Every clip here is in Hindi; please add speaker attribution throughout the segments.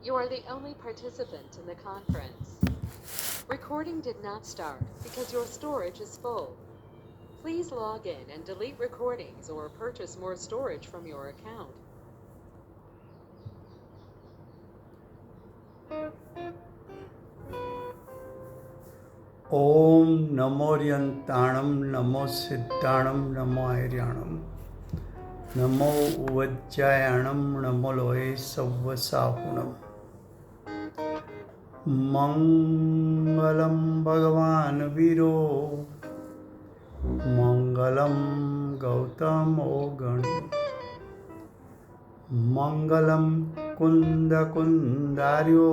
Speaker 1: You are the only participant in the conference. Recording did not start because your storage is full. Please log in and delete recordings or purchase more storage from your account.
Speaker 2: ओम नमोर्यंताणं नमो सिद्धाणं नमो आर्याणं नमो उवज्जायाणं नमो लोये सव्वसाहुणम् मंगलम भगवान वीरो मंगलम गौतमो गण मंगलम कुंद कुंदार्यो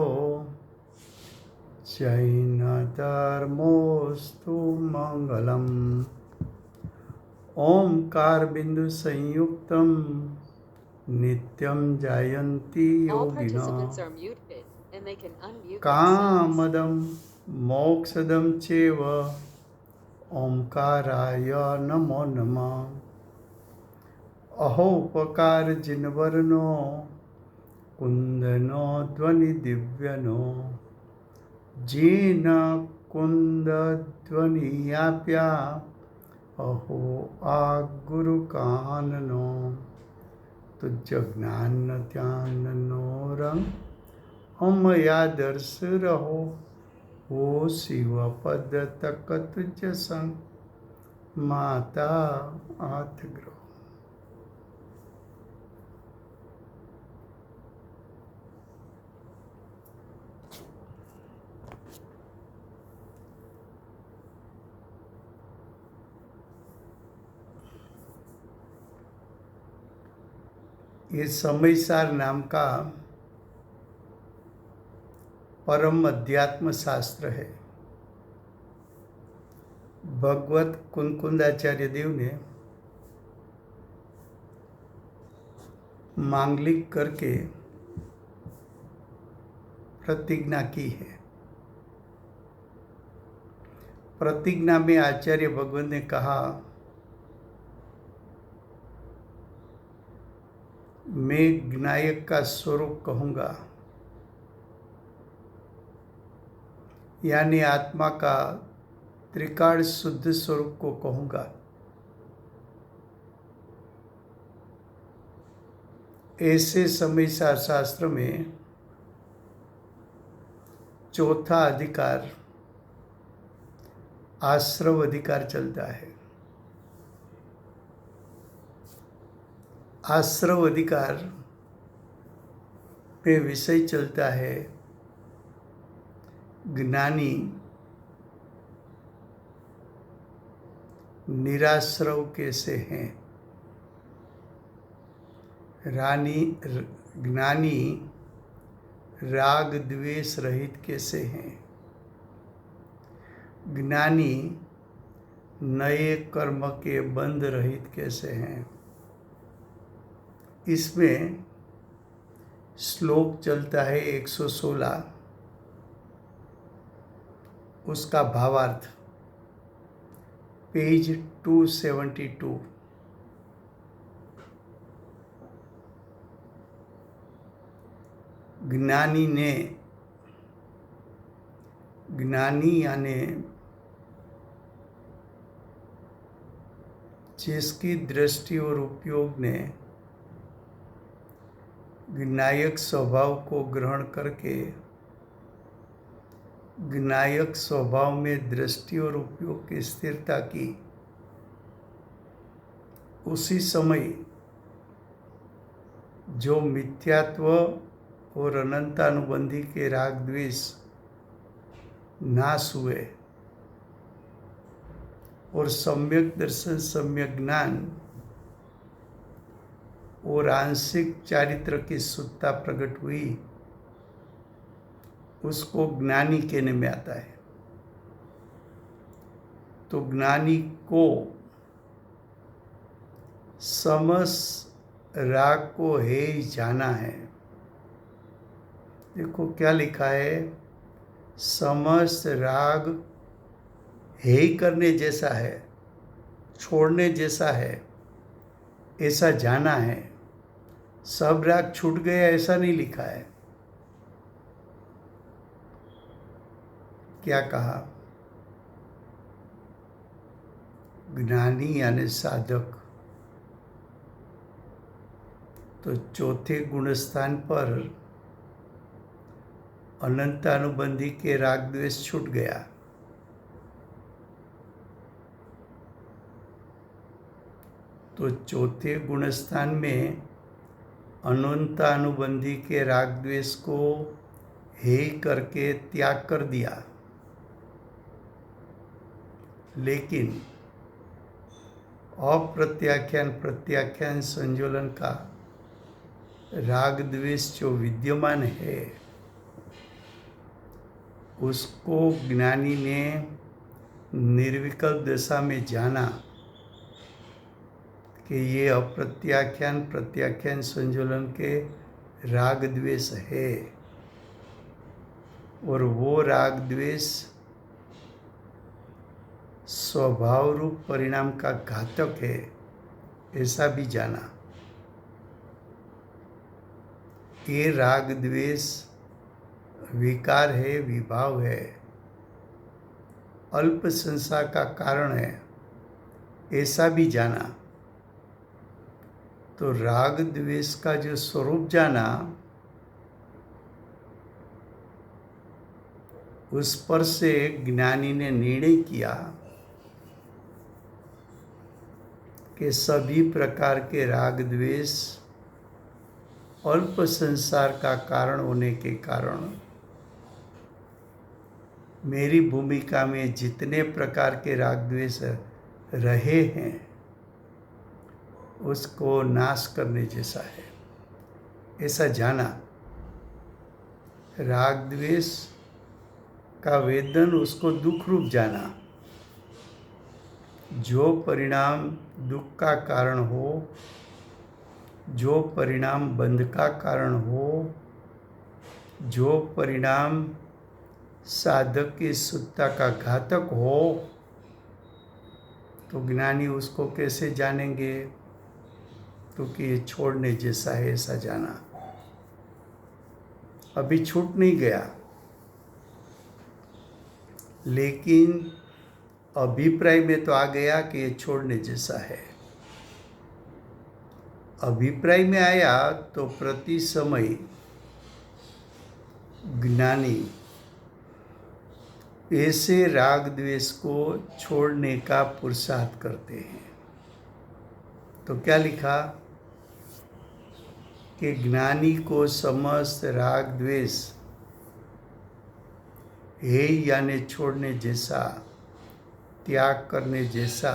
Speaker 2: जैन धर्मोस्तु मंगलम ओंकार बिंदु संयुक्तम नित्यं जायन्ति
Speaker 1: All
Speaker 2: योगिनः
Speaker 1: participants are muted and they can unmute themselves.
Speaker 2: कामदं मोक्षदं चैव ओंकाराय नमो नमः अहोपकार जिनवर्नो कुंदनो ध्वनि दिव्यनो जीन कुंद ध्वनियाप्या अहो आ गुरु काननो तुझ ज्ञान ध्यान नो रंग हम या दर्श रहो वो शिव पद तक तुझ संग माता आठ ग्रह। ये समयसार नाम का परम अध्यात्म शास्त्र है। भगवत कुंकुंदाचार्य देव ने मांगलिक करके प्रतिज्ञा की है। प्रतिज्ञा में आचार्य भगवत ने कहा, मैं ज्ञायक का स्वरूप कहूँगा, यानी आत्मा का त्रिकाल शुद्ध स्वरूप को कहूँगा। ऐसे समयसार शास्त्र में चौथा अधिकार आश्रव अधिकार चलता है। आश्रव अधिकार पे विषय चलता है ज्ञानी निराश्रव कैसे हैं, ज्ञानी राग द्वेष रहित कैसे हैं, ज्ञानी नए कर्म के बंध रहित कैसे हैं। इसमें श्लोक चलता है 116, उसका भावार्थ पेज 272। ज्ञानी यानी जिसकी दृष्टि और उपयोग ने ज्ञायक स्वभाव को ग्रहण करके ज्ञायक स्वभाव में दृष्टि और उपयोग की स्थिरता की, उसी समय जो मिथ्यात्व और अनंतानुबंधी के राग द्वेष नाश हुए और सम्यक दर्शन, सम्यक ज्ञान और आंशिक चारित्र की शुद्धता प्रकट हुई, उसको ज्ञानी कहने में आता है। तो ज्ञानी को समस्त राग को है ही जाना है। देखो क्या लिखा है, समस्त राग है ही करने जैसा है, छोड़ने जैसा है, ऐसा जाना है। सब राग छूट गया ऐसा नहीं लिखा है। क्या कहा? ज्ञानी यानी साधक तो चौथे गुणस्थान पर अनंतानुबंधी के राग द्वेष छूट गया। तो चौथे गुणस्थान में अनंतानुबंधी के राग द्वेष को हे करके त्याग कर दिया, लेकिन अप्रत्याख्यान प्रत्याख्यान संजोलन का राग द्वेष जो विद्यमान है उसको ज्ञानी ने निर्विकल्प दशा में जाना कि ये अप्रत्याख्यान प्रत्याख्यान संजोलन के राग द्वेष है और वो राग द्वेष स्वभाव रूप परिणाम का घातक है, ऐसा भी जाना। ये राग द्वेष विकार है, विभाव है, अल्प संसार का कारण है, ऐसा भी जाना। तो राग द्वेष का जो स्वरूप जाना, उस पर से ज्ञानी ने निर्णय किया कि सभी प्रकार के राग द्वेष अल्प संसार का कारण होने के कारण मेरी भूमिका में जितने प्रकार के राग द्वेष रहे हैं उसको नाश करने जैसा है, ऐसा जाना। राग द्वेष का वेदन उसको दुख रूप जाना। जो परिणाम दुख का कारण हो, जो परिणाम बंध का कारण हो, जो परिणाम साधक की शुद्धता का घातक हो, तो ज्ञानी उसको कैसे जानेंगे? क्योंकि ये छोड़ने जैसा है, ऐसा जाना। अभी छूट नहीं गया, लेकिन अभिप्राय में तो आ गया कि ये छोड़ने जैसा है। अभिप्राय में आया तो प्रति समय ज्ञानी ऐसे राग द्वेष को छोड़ने का पुरुषार्थ करते हैं। तो क्या लिखा कि ज्ञानी को समस्त राग द्वेष हे यानी छोड़ने जैसा, त्याग करने जैसा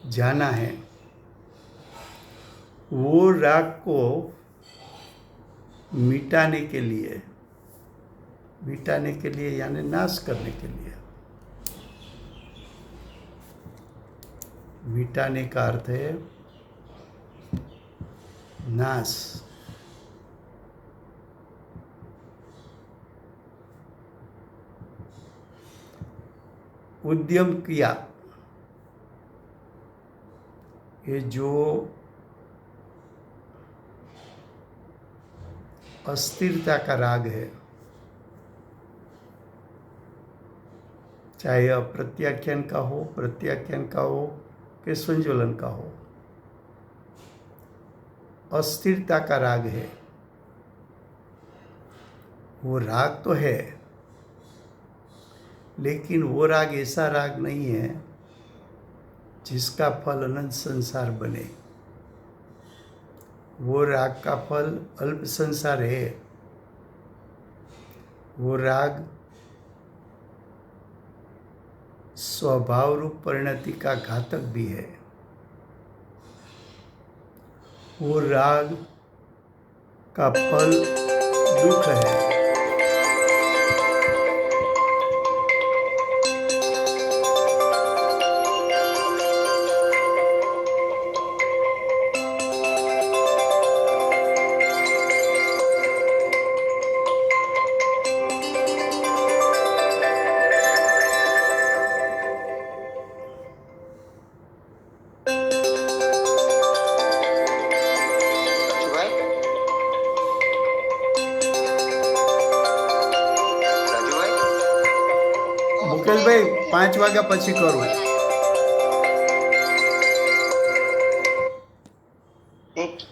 Speaker 2: जाना है। वो राग को मिटाने के लिए यानी नाश करने के लिए, मिटाने का अर्थ है नाश। उद्यम किया। ये जो अस्थिरता का राग है, चाहे अप्रत्याख्यान का हो, प्रत्याख्यान का हो कि संजोलन का हो, अस्थिरता का राग है। वो राग तो है, लेकिन वो राग ऐसा राग नहीं है जिसका फल अनंत संसार बने। वो राग का फल अल्प संसार है। वो राग स्वभाव रूप परिणति का घातक भी है। वो राग का फल दुख है। મુકેશભાઈ 5 વાગ્યા પછી કરું.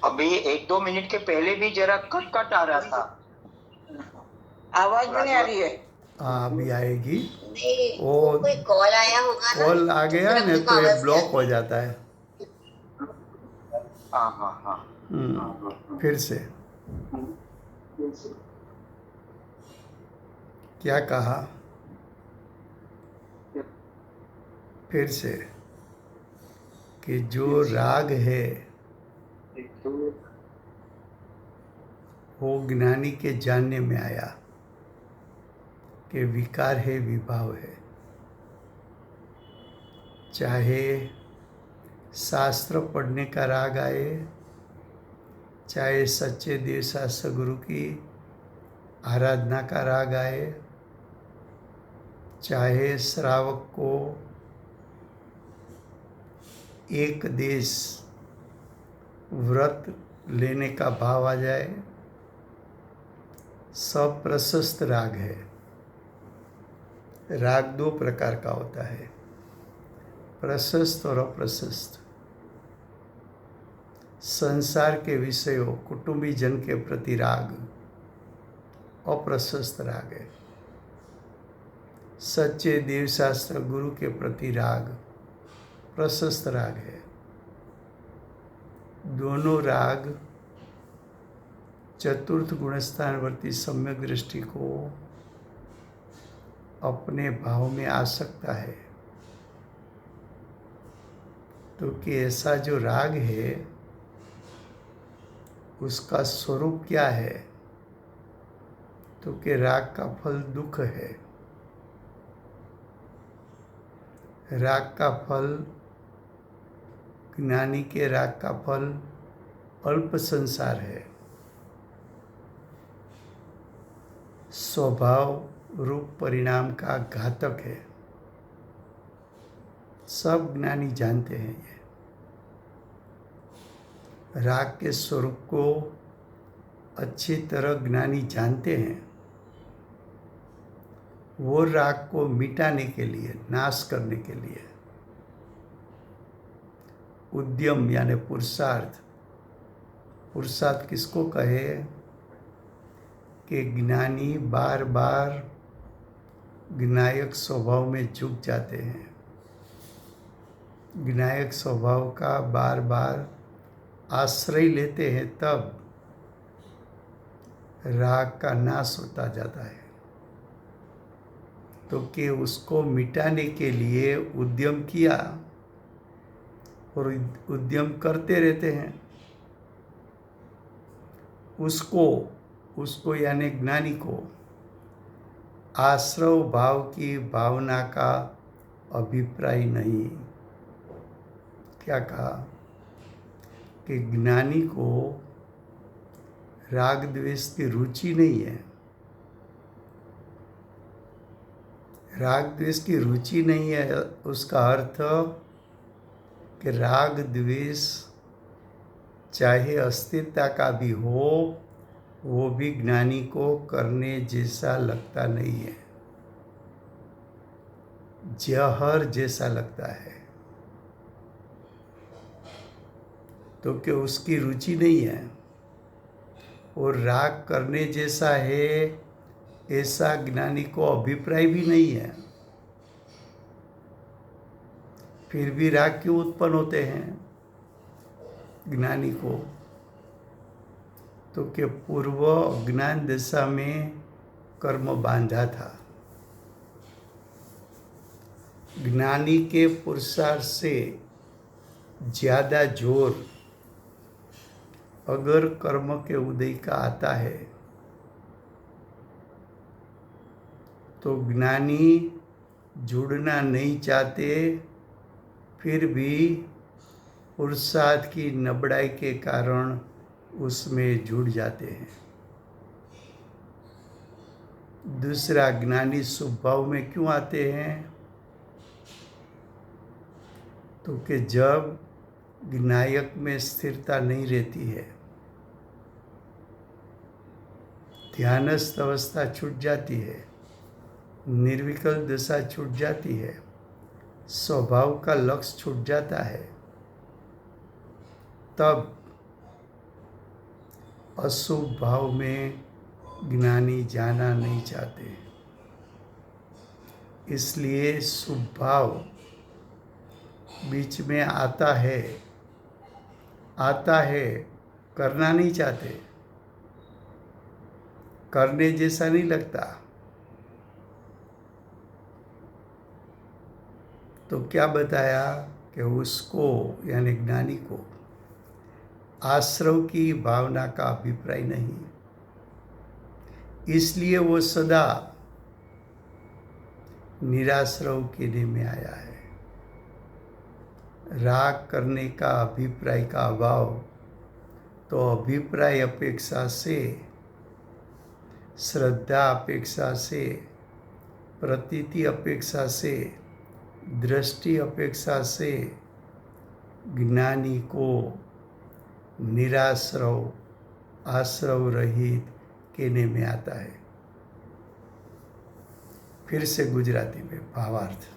Speaker 3: अभी 1-2 मिनट के पहले भी जरा कट कट आ रहा था,
Speaker 4: आवाज भी नहीं आ रही है।
Speaker 2: हाँ अभी आएगी.
Speaker 5: नहीं,
Speaker 2: वो
Speaker 5: वो कोई कॉल आया होगा ना,
Speaker 2: कॉल आ गया
Speaker 5: तो
Speaker 2: ने
Speaker 5: फिर
Speaker 2: तो ये
Speaker 5: आवाज
Speaker 2: ब्लॉक
Speaker 5: नहीं
Speaker 2: हो जाता है.
Speaker 3: हाँ हाँ हाँ.
Speaker 2: फिर से क्या कहा? फिर से कि जो राग है वो ज्ञानी के जानने में आया कि विकार है, विभाव है. चाहे शास्त्र पढ़ने का राग आए, चाहे सच्चे देव शास्त्र गुरु की आराधना का राग आए, चाहे श्रावक को एक देश व्रत लेने का भाव आ जाए, सब प्रशस्त राग है. राग 2 प्रकार का होता है, प्रशस्त और अप्रशस्त. संसार के विषयों, कुटुंबी जन के प्रति राग अप्रशस्त राग है. सच्चे देवशास्त्र गुरु के प्रति राग प्रशस्त राग है. दोनों राग चतुर्थ गुणस्थानवर्ती सम्यक दृष्टि को अपने भाव में आ सकता है. तो कि ऐसा जो राग है उसका स्वरूप क्या है? तो कि राग का फल दुख है. राग का फल, ज्ञानी के राग का फल अल्प संसार है, स्वभाव रूप परिणाम का घातक है. सब ज्ञानी जानते हैं ये. राग के स्वरूप को अच्छी तरह ज्ञानी जानते हैं. वो राग को मिटाने के लिए, नाश करने के लिए उद्यम यानी पुरुषार्थ. पुरुषार्थ किसको कहे? कि ज्ञानी बार बार ज्ञायक स्वभाव में झुक जाते हैं. ज्ञायक स्वभाव का बार बार आश्रय लेते हैं, तब राग का नाश होता जाता है. तो कि उसको मिटाने के लिए उद्यम किया और उद्यम करते रहते हैं. उसको यानी ज्ञानी को आश्रव भाव की भावना का अभिप्राय नहीं. क्या कहा? कि ज्ञानी को राग द्वेष की रुचि नहीं है. राग द्वेष की रुचि नहीं है, उसका अर्थ कि राग द्वेष चाहे अस्थिरता का भी हो, वो भी ज्ञानी को करने जैसा लगता नहीं है, जहर जैसा लगता है. तो कि उसकी रुचि नहीं है. और राग करने जैसा है ऐसा ज्ञानी को अभिप्राय भी नहीं है. फिर भी राग क्यों उत्पन्न होते हैं ज्ञानी को? तो कि पूर्व अज्ञान दशा में कर्म बांधा था. ज्ञानी के पुरुषार्थ से ज़्यादा जोर अगर कर्म के उदय का आता है तो ज्ञानी जुड़ना नहीं चाहते, फिर भी पुरुषार्थ की नबड़ाई के कारण उसमें जुड़ जाते हैं. दूसरा, ज्ञानी स्वभाव में क्यों आते हैं? तो कि जब ज्ञायक में स्थिरता नहीं रहती है, ध्यानस्थ अवस्था छूट जाती है, निर्विकल्प दशा छूट जाती है, स्वभाव का लक्ष्य छूट जाता है, तब अशुभ भाव में ज्ञानी जाना नहीं चाहते। इसलिए शुभ भाव बीच में आता है, करना नहीं चाहते, करने जैसा नहीं लगता। तो क्या बताया कि उसको यानी ज्ञानी को आश्रव की भावना का अभिप्राय नहीं, इसलिए वो सदा निराश्रव केने में आया है। राग करने का अभिप्राय का अभाव तो अभिप्राय अपेक्षा से, श्रद्धा अपेक्षा से, प्रतीति अपेक्षा से, दृष्टि अपेक्षा से ज्ञानी को निराश्रव, आश्रव रहित कहने में आता है। फिर से गुजराती में भावार्थ।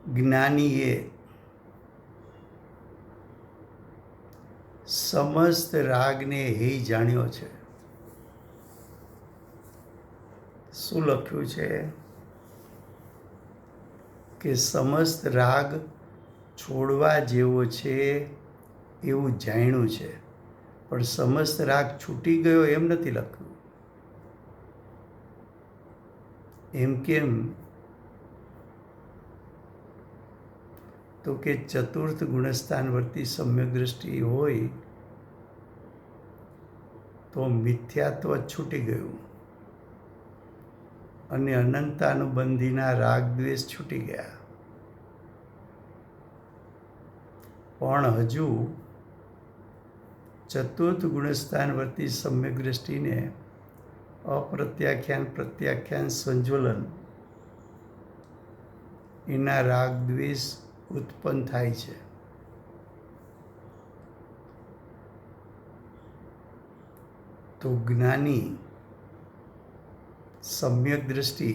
Speaker 2: જ્ઞાનીએ સમસ્ત રાગને હે જાણ્યો છે. શું લખ્યું છે કે સમસ્ત રાગ છોડવા જેવો છે એવું જાણ્યું છે, પણ સમસ્ત રાગ છૂટી ગયો એમ નથી લખ્યું. એમ કેમ? તો કે ચતુર્થ ગુણસ્થાનવર્તી સમ્યક દ્રષ્ટિ હોય તો મિથ્યાત્વ છૂટી ગયું અને અનંતાનુબંધીના રાગ દ્વેષ છૂટી ગયા. પણ હજુ ચતુર્થ ગુણસ્થાનવર્તી સમ્યક દ્રષ્ટિને અપ્રત્યાખ્યાન, પ્રત્યાખ્યાન, સંજ્વલન એના રાગ દ્વેષ ઉત્પન્ન થાય છે. તો જ્ઞાની સમ્યક દ્રષ્ટિ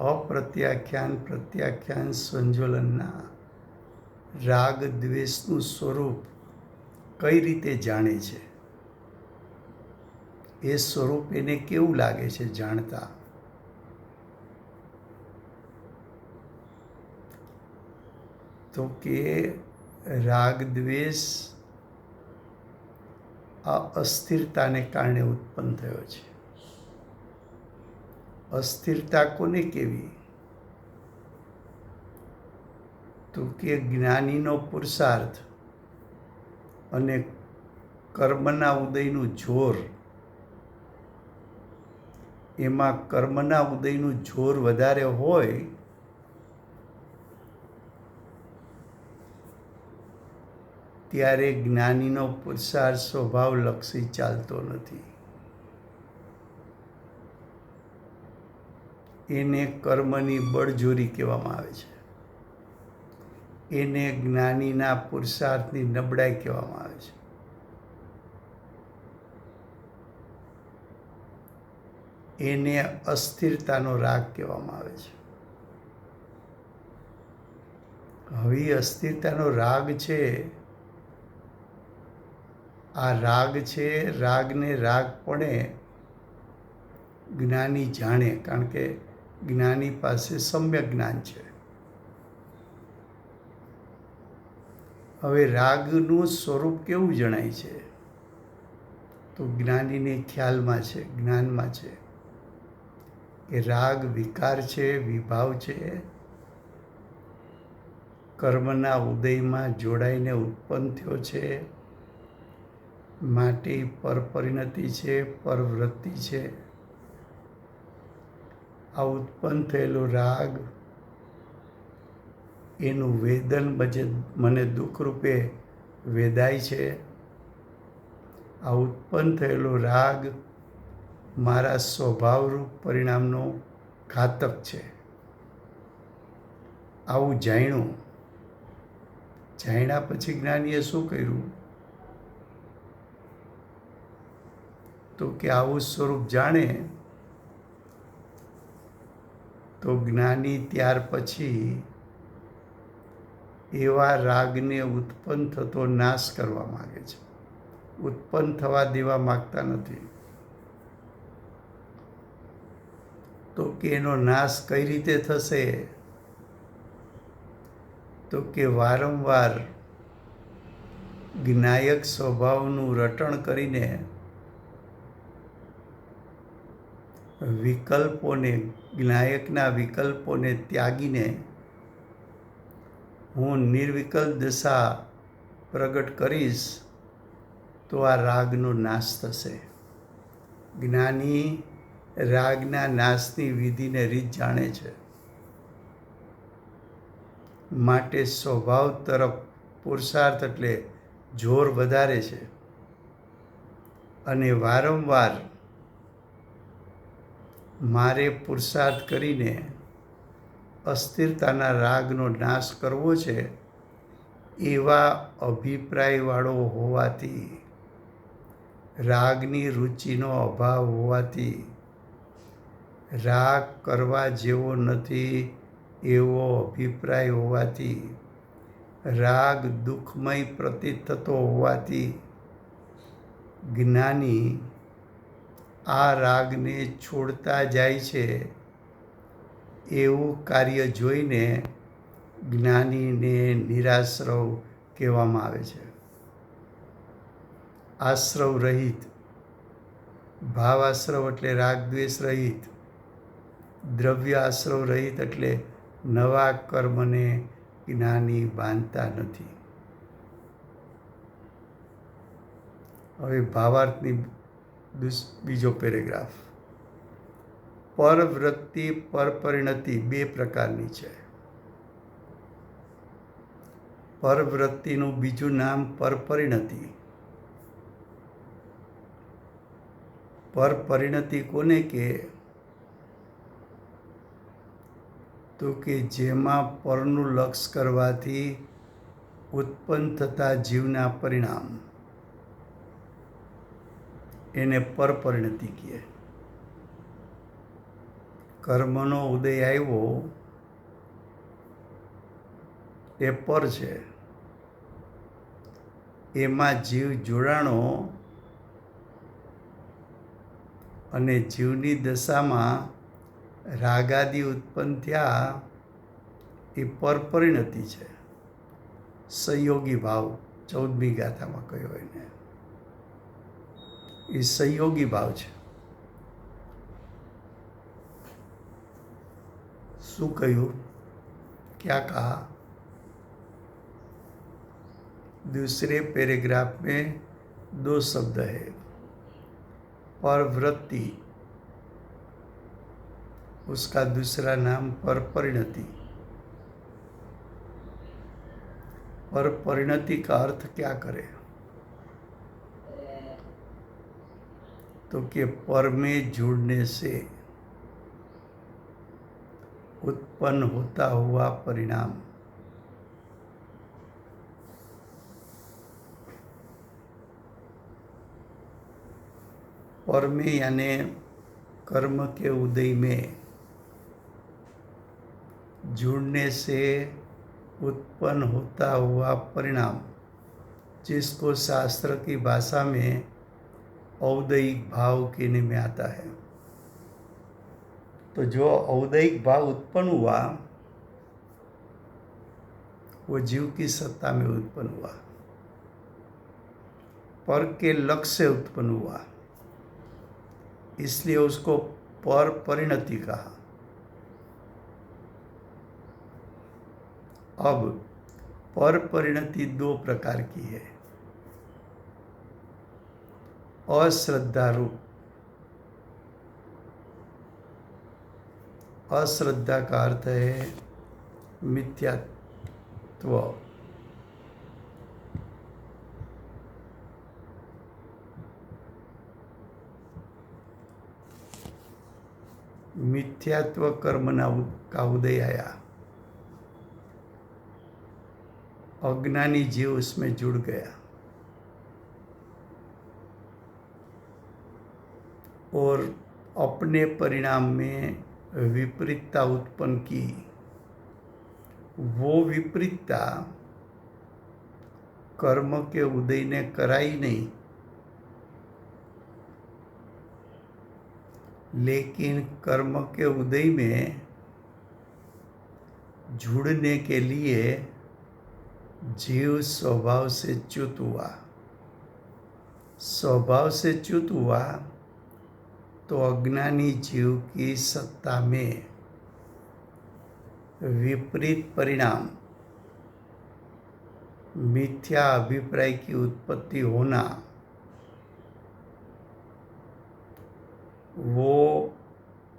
Speaker 2: અપ્રત્યાખ્યાન, પ્રત્યાખ્યાન, સંજ્વલનના રાગ દ્વેષનું સ્વરૂપ કઈ રીતે જાણે છે, એ સ્વરૂપ એને કેવું લાગે છે જાણતા? તો કે રાગ દ્વેષ આ અસ્થિરતાને કારણે ઉત્પન્ન થયો છે. અસ્થિરતા કોને કેવી? તો કે જ્ઞાનીનો પુરુષાર્થ અને કર્મના ઉદયનું જોર, એમાં કર્મના ઉદયનું જોર વધારે હોય ત્યારે જ્ઞાનીનો પુરુષાર્થ સ્વભાવ લક્ષી ચાલતો નથી. એને કર્મની બળજોરી કહેવામાં આવે છે. એને જ્ઞાનીના પુરુષાર્થની નબળાઈ કહેવામાં આવે છે. એને અસ્થિરતાનો રાગ કહેવામાં આવે છે. હવે અસ્થિરતાનો રાગ છે, આ રાગ છે, રાગને રાગપણે જ્ઞાની જાણે, કારણ કે જ્ઞાની પાસે સમ્યક જ્ઞાન છે. હવે રાગનું સ્વરૂપ કેવું જણાય છે? તો જ્ઞાનીને ખ્યાલમાં છે, જ્ઞાનમાં છે કે રાગ વિકાર છે, વિભાવ છે, કર્મના ઉદયમાં જોડાઈને ઉત્પન્ન થયો છે, માટે પરપરિણતિ છે, પરવૃત્તિ છે. આ ઉત્પન્ન થયેલો રાગ એનું વેદન મને દુઃખ રૂપે વેદાય છે. આ ઉત્પન્ન થયેલો રાગ મારા સ્વભાવરૂપ પરિણામનો ઘાતક છે. આવું જાણ્યું. જાણ્યા પછી જ્ઞાનીએ શું કર્યું? તો કે આવું સ્વરૂપ જાણે તો જ્ઞાની ત્યાર પછી એવા રાગને ઉત્પન્ન થતો નાશ કરવા માગે છે, ઉત્પન્ન થવા દેવા માગતા નથી. તો કે એનો નાશ કઈ રીતે થશે? તો કે વારંવાર જ્ઞાયક સ્વભાવનું રટણ કરીને જ્ઞાયકના વિકલ્પોને ત્યાગીને હું નિર્વિકલ્પ દશા પ્રગટ કરીશ તો આ રાગનો નાશ થશે. જ્ઞાની રાગના નાશની વિધિને રીત જાણે છે, માટે સ્વભાવ તરફ પુરુષાર્થ એટલે જોર વધારે છે અને વારંવાર મારે પુરુષાર્થ કરીને અસ્થિરતાના રાગનો નાશ કરવો છે એવા અભિપ્રાયવાળો હોવાથી, રાગની રુચિનો અભાવ હોવાથી, રાગ કરવા જેવો નથી એવો અભિપ્રાય હોવાથી, રાગ દુઃખમય પ્રતીત થતો હોવાથી જ્ઞાની આ રાગને છોડતા જાય છે એવું કાર્ય જોઈને જ્ઞાનીને નિરાશ્રવ કહેવામાં આવે છે. આશ્રવ રહિત, ભાવાશ્રવ એટલે રાગદ્વેષ રહિત, દ્રવ્ય આશ્રવ રહિત એટલે નવા કર્મને જ્ઞાની બાંધતા નથી. હવે ભાવાર્થની બીજો પેરેગ્રાફ. પરવૃત્તિ પરપરિણતિ બે પ્રકારની છે. પરવૃત્તિનું બીજું નામ પરપરિણતિ. પરપરિણતિ કોને કહે? તો કે જેમાં પરનું લક્ષ કરવાથી ઉત્પન્ન થતા જીવના પરિણામ, એને પરપરિણતિ કહે. કર્મનો ઉદય આવ્યો એ પર છે, એમાં જીવ જોડાણો અને જીવની દશામાં રાગાદિ ઉત્પન્ન થયા એ પરપરિણતિ છે. સંયોગી ભાવ 14મી ગાથામાં કહ્યો એને, એ સંયોગી ભાવ છે. શું કહ્યું? क्या कहा? दूसरे पैराग्राफ में 2 शब्द है, परवृत्ति, उसका दूसरा नाम परपरिणति. परपरिणति का अर्थ क्या करे? तो कि पर में जुड़ने से उत्पन्न होता हुआ परिणाम. पर में यानी कर्म के उदय में जुड़ने से उत्पन्न होता हुआ परिणाम, जिसको शास्त्र की भाषा में औदयिक भाव कहने में आता है. तो जो औदयिक भाव उत्पन्न हुआ वो जीव की सत्ता में उत्पन्न हुआ, पर के लक्ष्य से उत्पन्न हुआ, इसलिए उसको पर परिणति कहा. अब पर परिणति 2 प्रकार की है. अश्रद्धा रूप. अश्रद्धा का अर्थ है मिथ्यात्व. मिथ्यात्व कर्म का उदय आया, अज्ञानी जीव उसमें जुड़ गया. और अपने परिणाम में विपरीतता उत्पन्न की, वो विपरीतता कर्म के उदय ने कराई नहीं, लेकिन कर्म के उदय में जुड़ने के लिए जीव स्वभाव से च्युत हुआ। स्वभाव से च्युत हुआ तो अज्ञानी जीव की सत्ता में विपरीत परिणाम, मिथ्या अभिप्राय की उत्पत्ति होना, वो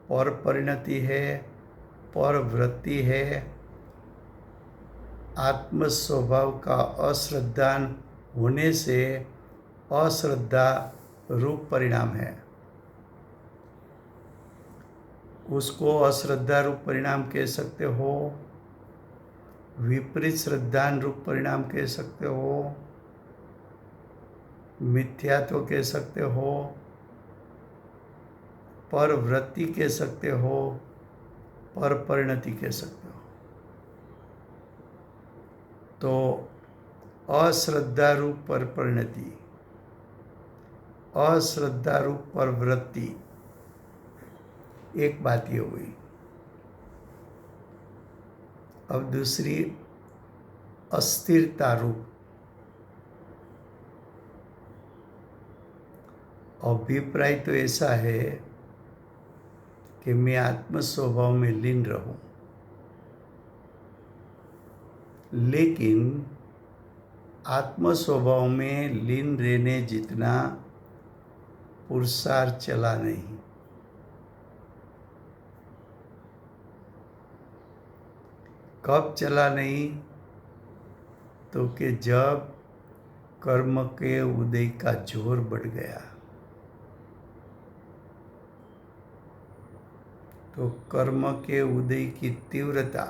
Speaker 2: पर परिणति है, पर वृत्ति है, आत्म स्वभाव का अश्रद्धान होने से अश्रद्धा रूप परिणाम है। उसको अश्रद्धा रूप परिणाम कह सकते हो, विपरीत श्रद्धान रूप परिणाम कह सकते हो, मिथ्यात्व कह सकते हो, पर वृत्ति कह सकते हो, पर परिणति कह सकते हो। तो अश्रद्धा रूप पर परिणति, अश्रद्धा रूप पर वृत्ति, एक बात ये हुई। अब दूसरी अस्थिरता रूप। अभिप्राय तो ऐसा है कि मैं आत्म स्वभाव में लीन रहूं, लेकिन आत्म स्वभाव में लीन रहने जितना पुरुषार्थ चला नहीं। कब चला नहीं? तो कि जब कर्म के उदय का जोर बढ़ गया, तो कर्म के उदय की तीव्रता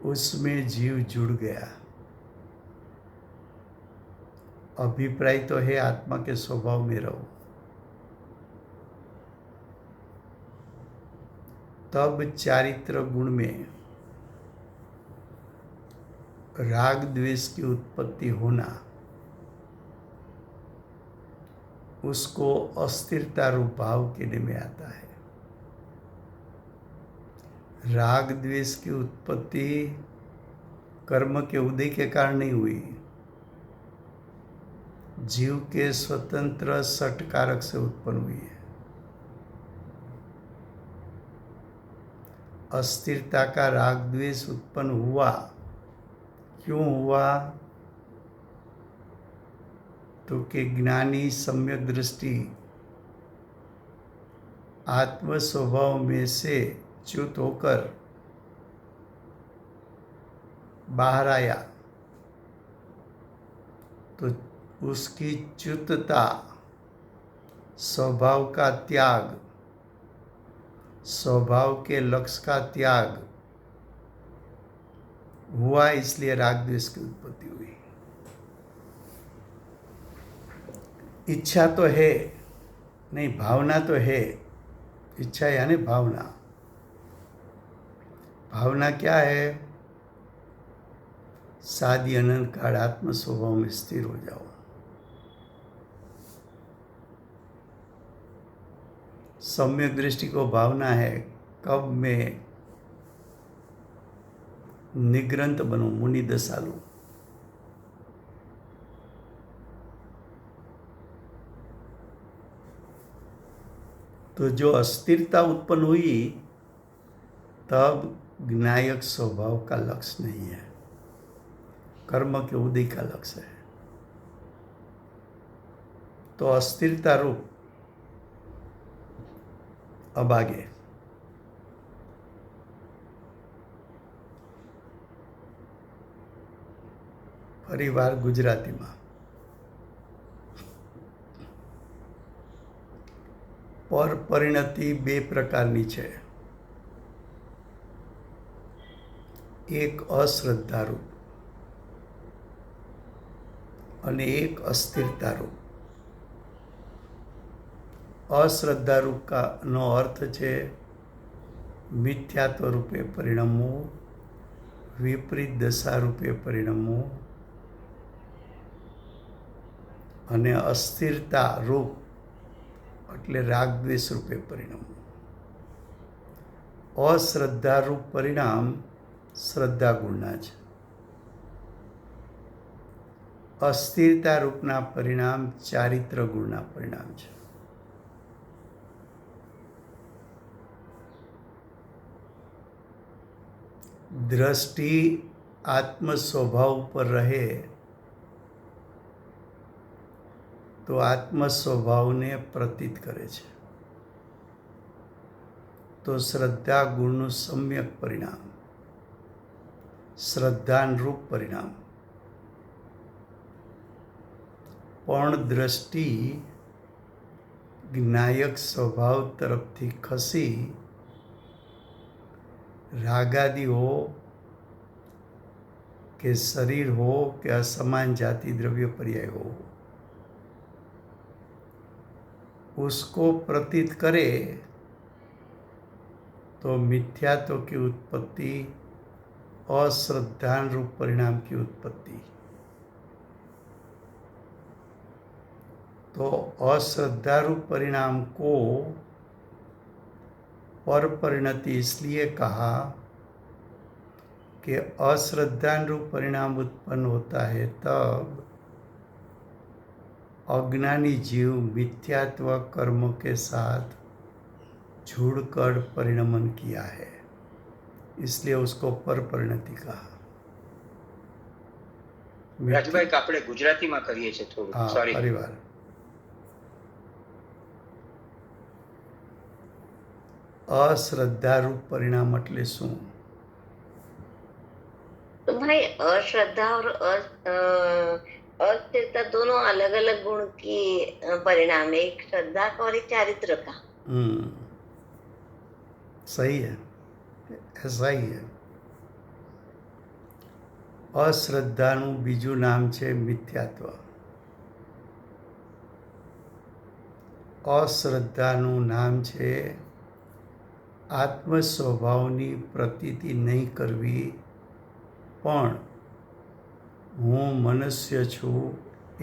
Speaker 2: उसमें जीव जुड़ गया। अभिप्राय तो है आत्मा के स्वभाव में रहो, तब चारित्र गुण में राग द्वेष की उत्पत्ति होना, उसको अस्थिरता रूप भाव कहने में आता है। राग द्वेष की उत्पत्ति कर्म के उदय के कारण नहीं हुई, जीव के स्वतंत्र सट कारक से उत्पन्न हुई है। अस्थिरता का राग द्वेष उत्पन्न हुआ, क्यों हुआ? तो कि ज्ञानी सम्यक दृष्टि आत्म स्वभाव में से च्युत होकर बाहर आया, तो उसकी च्युतता, स्वभाव का त्याग, स्वभाव के लक्ष्य का त्याग हुआ, इसलिए राग द्वेष की उत्पत्ति हुई। इच्छा तो है नहीं, भावना तो है। इच्छा यानी भावना। भावना क्या है? सादी अनंत काल आत्म स्वभाव में स्थिर हो जाओ। सम्यक दृष्टि को भावना है कब मैं निग्रंथ बनूं, मुनि दशा लूं। तो जो अस्थिरता उत्पन्न हुई, तब ज्ञायक स्वभाव का लक्ष्य नहीं है, कर्म के उदय का लक्ष्य है। तो अस्थिरता रूप। अब आगे परिवार गुजराती में पर परिणति બે પ્રકારની છે। એક અશ્રદ્ધારૂપ અને એક અસ્થિરતારૂપ. અશ્રદ્ધારૂપનો અર્થ છે મિથ્યાત્વ રૂપે પરિણમવું, વિપરીત દશા રૂપે પરિણમવું, અને અસ્થિરતા રૂપ એટલે રાગદ્વેષ રૂપે પરિણમવું. અશ્રદ્ધારૂપ પરિણામ શ્રદ્ધા ગુણના છે. અસ્થિરતા રૂપના પરિણામ ચારિત્ર ગુણના પરિણામ છે. દ્રષ્ટિ આત્મ સ્વભાવ પર રહે તો આત્મ સ્વભાવને પ્રતીત કરે છે. તો શ્રદ્ધા ગુણનું સમ્યક પરિણામ, શ્રદ્ધાનુરૂપ પરિણામ. પણ દ્રષ્ટિ જ્ઞાયક સ્વભાવ તરફથી ખસી રાગાદિ હો કે શરીર હો કે असमान जाति द्रव्य पर्याय हो उसको प्रतीत करे तो मिथ्यात्व की उत्पत्ति, अश्रद्धान रूप परिणाम की उत्पत्ति. तो अश्रद्धा रूप परिणाम को पर परिणति इसलिए कहा कि अश्रद्धान रूप परिणाम उत्पन्न होता है तब अज्ञानी जीव मिथ्यात्व कर्म के साथ जुड़कर परिणमन किया है, इसलिए उसको पर परिणति कहा.
Speaker 3: રાજભાઈ આપણે ગુજરાતીમાં કરીએ છીએ થોડું. સોરી.
Speaker 2: પરિવાર અશ્રદ્ધારૂપ પરિણામ એટલે શું?
Speaker 5: तो भाई अश्रद्धा और अस्थिरता दोनों अलग अलग गुण की परिणाम है, एक श्रद्धा का और एक चारित्र का.
Speaker 2: सही है, ऐसा ही है. અશ્રદ્ધાનું બીજું નામ છે મિથ્યાત્વ. અશ્રદ્ધાનું નામ છે આત્મ સ્વભાવની પ્રતીતિ નહીં કરવી, પણ હું મનુષ્ય છું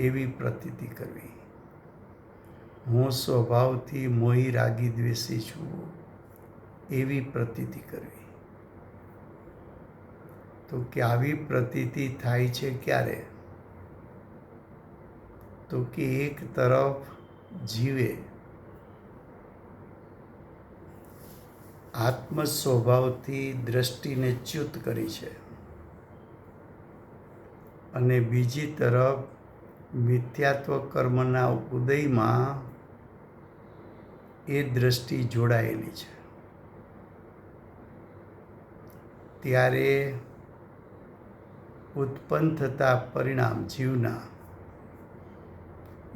Speaker 2: એવી પ્રતીતિ કરવી. હું સ્વભાવથી મોહી રાગી દ્વેષી છું એવી પ્રતીતિ કરવી. તો કે આવી પ્રતીતિ થાય છે ક્યારે? તો કે એક તરફ જીવે આત્મ સ્વભાવથી દ્રષ્ટિને ચ્યુત કરી છે અને બીજી તરફ મિથ્યાત્વ કર્મના ઉદયમાં એ દ્રષ્ટિ જોડાયેલી છે. ત્યારે ઉત્પન્ન થતા પરિણામ જીવના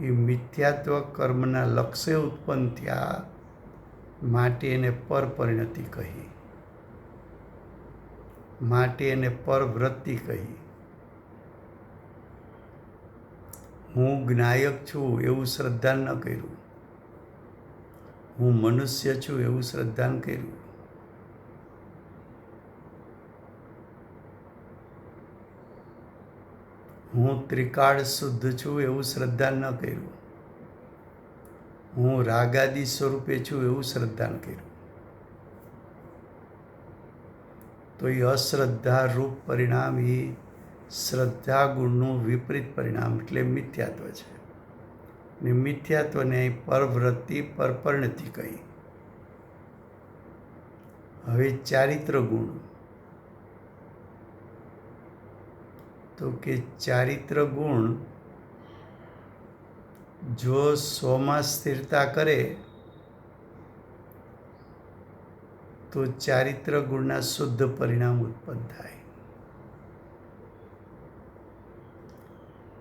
Speaker 2: એ મિથ્યાત્વ કર્મના લક્ષ્ય ઉત્પન્ન થયા માટે એને પર પરિણતિ કહી, માટે એને પરવૃત્તિ કહી. હું જ્ઞાયક છું એવું શ્રદ્ધાન ન કર્યું, હું મનુષ્ય છું એવું શ્રદ્ધાન કર્યું. હું ત્રિકાળ શુદ્ધ છું એવું શ્રદ્ધાન ન કર્યું, હું રાગાદિ સ્વરૂપે છું એવું શ્રદ્ધાન કર્યું. તો એ અશ્રદ્ધા રૂપ પરિણામ એ શ્રદ્ધા ગુણનું વિપરીત પરિણામ એટલે મિથ્યાત્વ છે. ને મિથ્યાત્વને પરવૃત્તિ પરપરિણતિ કહી. હવે ચારિત્ર ગુણ. તો કે ચારિત્ર ગુણ જો સ્વમાં સ્થિરતા કરે તો ચારિત્ર ગુણના શુદ્ધ પરિણામ ઉત્પન્ન થાય.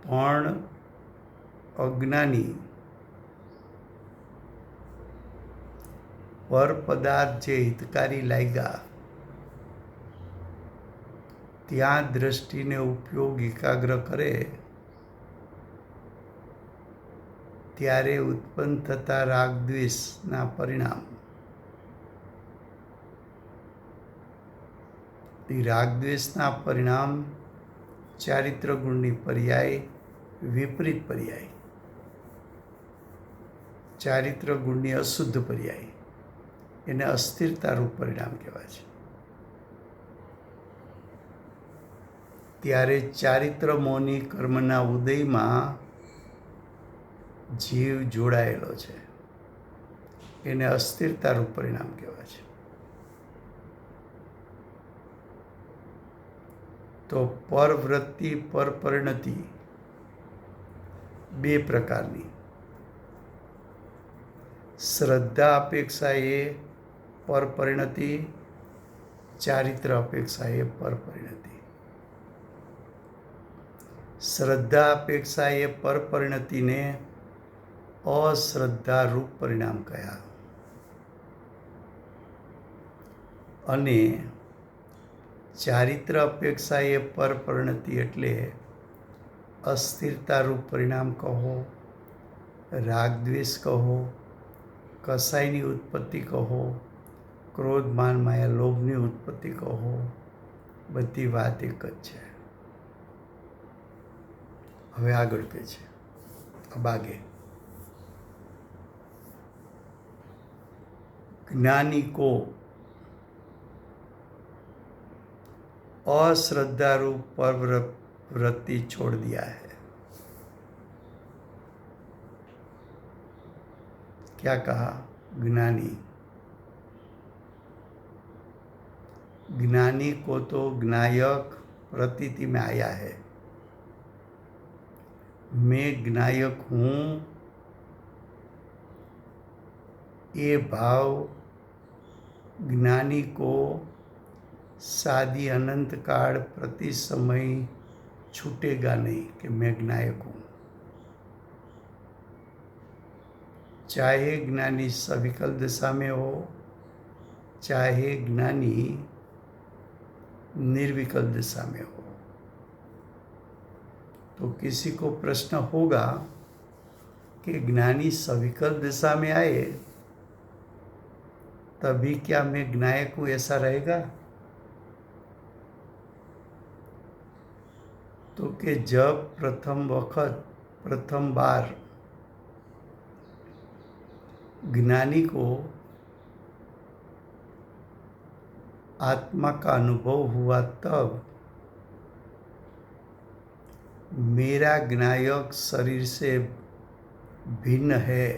Speaker 2: પણ અજ્ઞાની પર પદાર્થ જે હિતકારી લાગ્યા ત્યાં દ્રષ્ટિને ઉપયોગ એકાગ્ર કરે ત્યારે ઉત્પન્ન થતા રાગ દ્વેષના પરિણામ. રાગ દ્વેષના પરિણામ ચારિત્ર ગુણની પર્યાય વિપરીત પર્યાય, ચારિત્ર ગુણની અશુદ્ધ પર્યાય, એને અસ્થિરતારૂપ પરિણામ કહેવાય છે. ત્યારે ચારિત્ર મોની કર્મના ઉદયમાં જીવ જોડાયેલો છે, એને અસ્થિરતારૂપ પરિણામ કહેવાય છે. તો પરવૃત્તિ પરપરિણતિ બે પ્રકારની. શ્રદ્ધા અપેક્ષા એ પરપરિણતિ, ચારિત્ર અપેક્ષા એ પરપરિણતિ. શ્રદ્ધા અપેક્ષા એ પરપરિણતિને અશ્રદ્ધારૂપ પરિણામ કહ્યા અને ચારિત્ર અપેક્ષા એ પરપરિણતિ એટલે અસ્થિરતારૂપ પરિણામ કહો, રાગ દ્વેષ કહો, કસાયની ઉત્પત્તિ કહો, ક્રોધ માન માયા લોભની ઉત્પત્તિ કહો, બધી વાત એક જ છે. હવે આગળ કહે છે અબાગે, ज्ञानी को अश्रद्धारूप प्रवृत्ति छोड़ दिया है. क्या कहा? ज्ञानी. ज्ञानी को तो ज्ञायक प्रतीति में आया है. मैं ज्ञायक हूँ ये भाव ज्ञानी को शादी अनंत काल प्रति समय छूटेगा नहीं कि मैं ज्ञायक हूँ. चाहे ज्ञानी सविकल दशा में हो, चाहे ज्ञानी निर्विकल दशा में हो. तो किसी को प्रश्न होगा कि ज्ञानी सविकल दशा में आए तभी क्या मैं ज्ञायक हूँ ऐसा रहेगा? तो कि जब प्रथम बार ज्ञानी को आत्मा का अनुभव हुआ तब मेरा ज्ञायक शरीर से भिन्न है,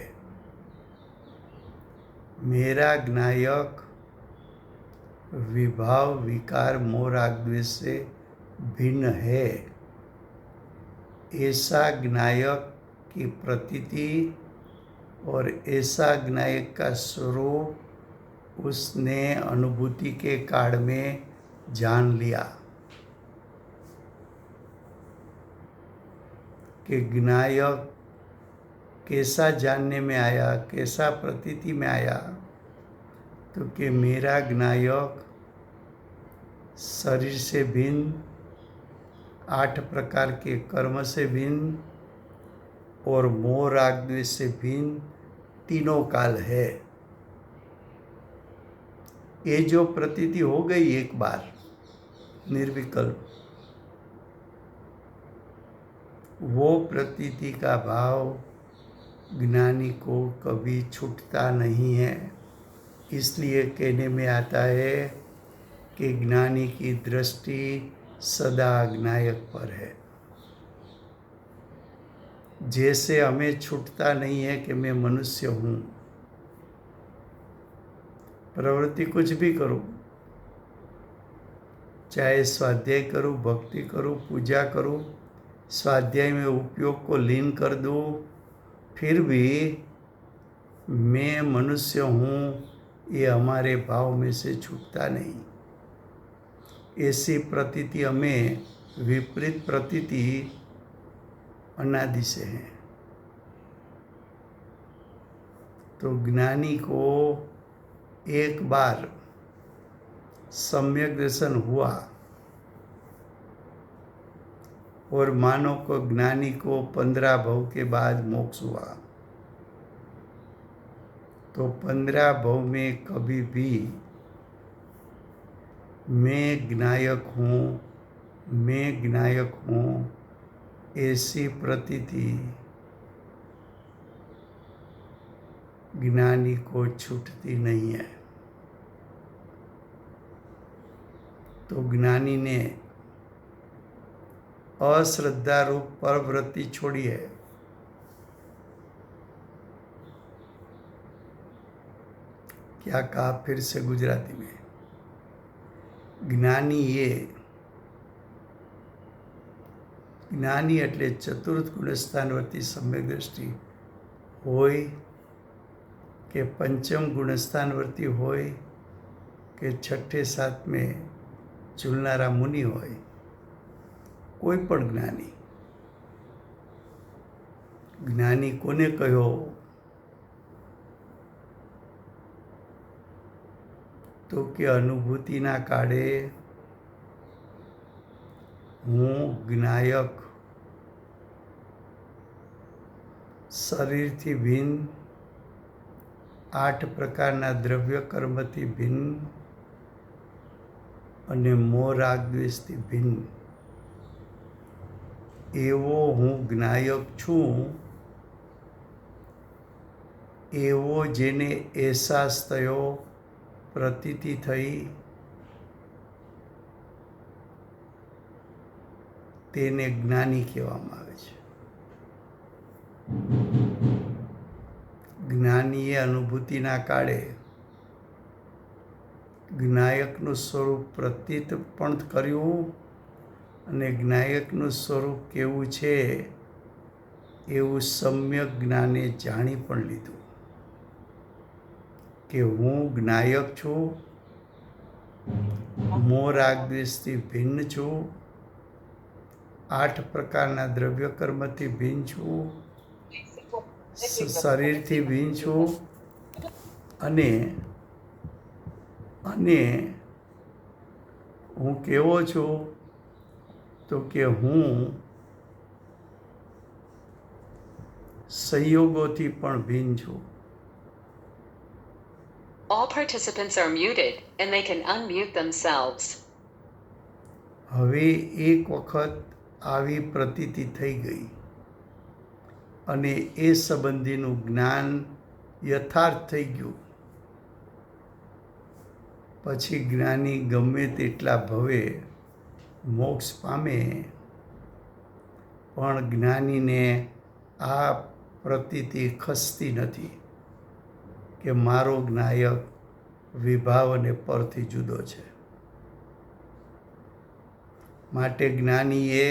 Speaker 2: मेरा ज्ञायक विभाव विकार मोह राग द्वेष से भिन्न है, ऐसा ज्ञायक की प्रतीति और ऐसा ज्ञायक का स्वरूप उसने अनुभूति के काल में जान लिया कि ज्ञायक कैसा जानने में आया, कैसा प्रतीति में आया, तो कि मेरा ज्ञायक शरीर से भिन्न, 8 प्रकार के कर्म से भिन्न और मोह राग द्वेष से भिन्न तीनों काल है. ये जो प्रतीति हो गई एक बार निर्विकल्प, वो प्रतीति का भाव ज्ञानी को कभी छूटता नहीं है. इसलिए कहने में आता है कि ज्ञानी की दृष्टि सदा ज्ञायक पर है. जैसे हमें छूटता नहीं है कि मैं मनुष्य हूँ, प्रवृत्ति कुछ भी करूँ, चाहे स्वाध्याय करूँ, भक्ति करूँ, पूजा करूँ, स्वाध्याय में उपयोग को लीन कर दूँ, फिर भी मैं मनुष्य हूँ ये हमारे भाव में से छूटता नहीं. ऐसी प्रतीति हमें विपरीत प्रतीति अनादि से है. तो ज्ञानी को एक बार सम्यक दर्शन हुआ और मानव को ज्ञानी को 15 भव के बाद मोक्ष हुआ. तो 15 भव में कभी भी मैं ज्ञायक हूँ ऐसी प्रतीति ज्ञानी को छूटती नहीं है। तो ज्ञानी ने अश्रद्धा रूप परवृत्ति छोड़ी है। क्या कहा फिर से गुजराती में? જ્ઞાની એટલે ચતુર્થ ગુણસ્થાનવર્તી સમ્યક દ્રષ્ટિ હોય કે પંચમ ગુણસ્થાનવર્તી હોય કે છઠ્ઠે સાતમે ઝૂલનારા મુનિ હોય, કોઈ પણ જ્ઞાની કોને કહ્યો? તો કે અનુભૂતિના કાળે હું જ્ઞાયક, શરીરથી ભિન્ન, 8 પ્રકારના દ્રવ્ય કર્મથી ભિન્ન અને મોહ રાગ દ્વેષથી ભિન્ન એવો હું જ્ઞાયક છું, એવો જેને અહેસાસ થયો, પ્રતીતિ થઈ, તેને જ્ઞાની કહેવામાં આવે છે. જ્ઞાનીએ અનુભૂતિના કાળે જ્ઞાયકનું સ્વરૂપ પ્રતીત પણ કર્યું અને જ્ઞાયકનું સ્વરૂપ કેવું છે એવું સમ્યક જ્ઞાને જાણી પણ લીધું કે હું જ્ઞાયક છું, મોહ રાગ દ્વેષથી ભિન્ન છું, 8 પ્રકારના દ્રવ્ય કર્મથી ભિન્ન છું, શરીરથી ભિન્ન છું અને હું કેવો છું? તો કે હું સંયોગોથી પણ ભિન્ન છું.
Speaker 1: All participants are muted and they can unmute themselves.
Speaker 2: હવે એક વખત આવી પ્રતીતિ થઈ ગઈ અને એ સંબંધીનું જ્ઞાન યથાર્થ થઈ ગયું, પછી જ્ઞાની ગમે તેટલા ભવે મોક્ષ પામે પણ જ્ઞાનીને આ પ્રતીતિ ખસતી નથી કે મારો જ્ઞાયક વિભાવ અને પરથી જુદો છે. માટે જ્ઞાનીએ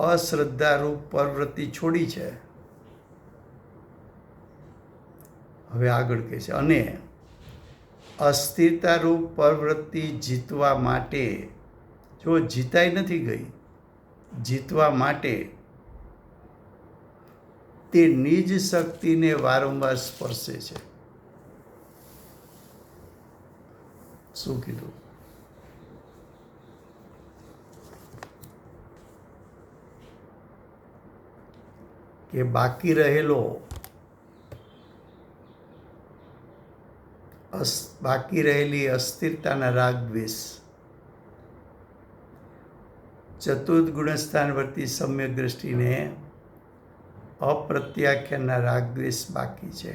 Speaker 2: અશ્રદ્ધારૂપ પરવૃત્તિ છોડી છે. હવે આગળ કહે છે, અને અસ્થિરતારૂપ પ્રવૃત્તિ જીતવા માટે, જો જીતાઈ નથી ગઈ, જીતવા માટે તે નિજ શક્તિને વારંવાર સ્પર્શે છે. શું કીધું? કે બાકી રહેલી અસ્થિરતાના રાગ દ્વેષ, ચતુર્થ ગુણસ્થાનવર્તી સમ્યક દ્રષ્ટિને અપ્રત્યાખ્યાનના રાગ દ્વેષ બાકી છે,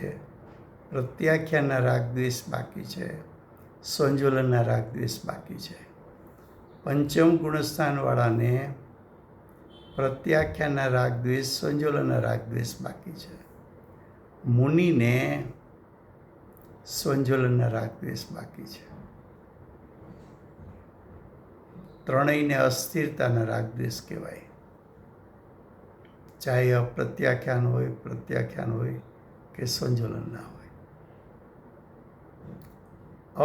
Speaker 2: પ્રત્યાખ્યાનના રાગ દ્વેષ બાકી છે, સંજોલનના રાગ દ્વેષ બાકી છે. પંચમ ગુણસ્થાનવાળાને પ્રત્યાખ્યાનના રાગ દ્વેષ, સંજોલનના રાગ દ્વેષ બાકી છે. મુનિને સંજોલનના રાગ દ્વેષ બાકી છે. ત્રણેયને અસ્થિરતાના રાગ દ્વેષ કહેવાય, ચાહે અપ્રત્યાખ્યાન હોય, પ્રત્યાખ્યાન હોય કે સંજોલન ના હોય.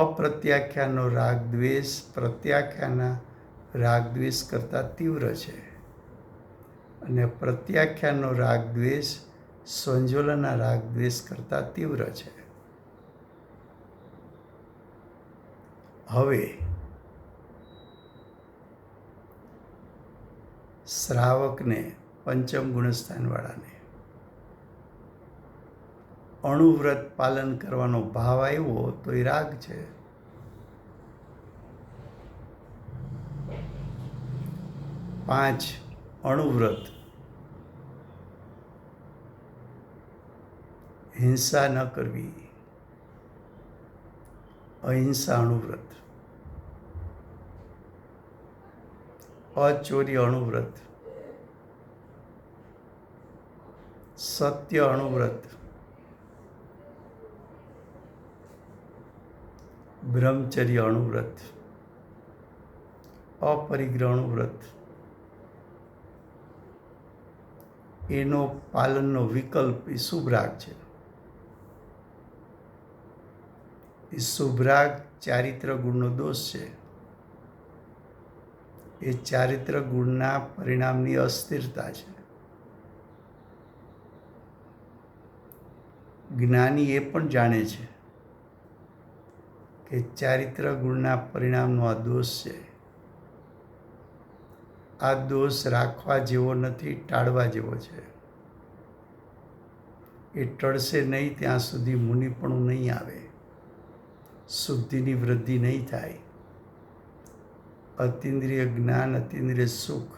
Speaker 2: અપ્રત્યાખ્યાનનો રાગ દ્વેષ પ્રત્યાખ્યાનના રાગ દ્વેષ કરતાં તીવ્ર છે અને પ્રત્યાખ્યાનનો રાગ દ્વેષ સંજોલનના રાગ દ્વેષ કરતાં તીવ્ર છે. હવે શ્રાવકને, પંચમ ગુણસ્થાનવાળાને અણુવ્રત પાલન કરવાનો ભાવ આવ્યો તો એ રાગ છે. 5 અણુવ્રત, હિંસા ન કરવી, અહિંસા અણુવ્રત. અચોરી અણુવ્રત, સત્ય અણુવ્રત, બ્રહ્મચર્ય અણુવ્રત, અપરિગ્રહ અણુવ્રત. એનો પાલનનો વિકલ્પ એ શુભ રાગ છે. એ શુભ રાગ ચારિત્ર ગુણનો દોષ છે. એ ચારિત્ર ગુણના પરિણામની અસ્થિરતા છે. જ્ઞાની એ પણ જાણે છે કે ચારિત્ર ગુણના પરિણામનો આ દોષ છે. આ દોષ રાખવા જેવો નથી, ટાળવા જેવો છે. એ ટળશે નહીં ત્યાં સુધી મુનિપણું નહીં આવે, શુદ્ધિની વૃદ્ધિ નહીં થાય, અતિન્દ્રિય જ્ઞાન, અતિન્દ્રિય સુખ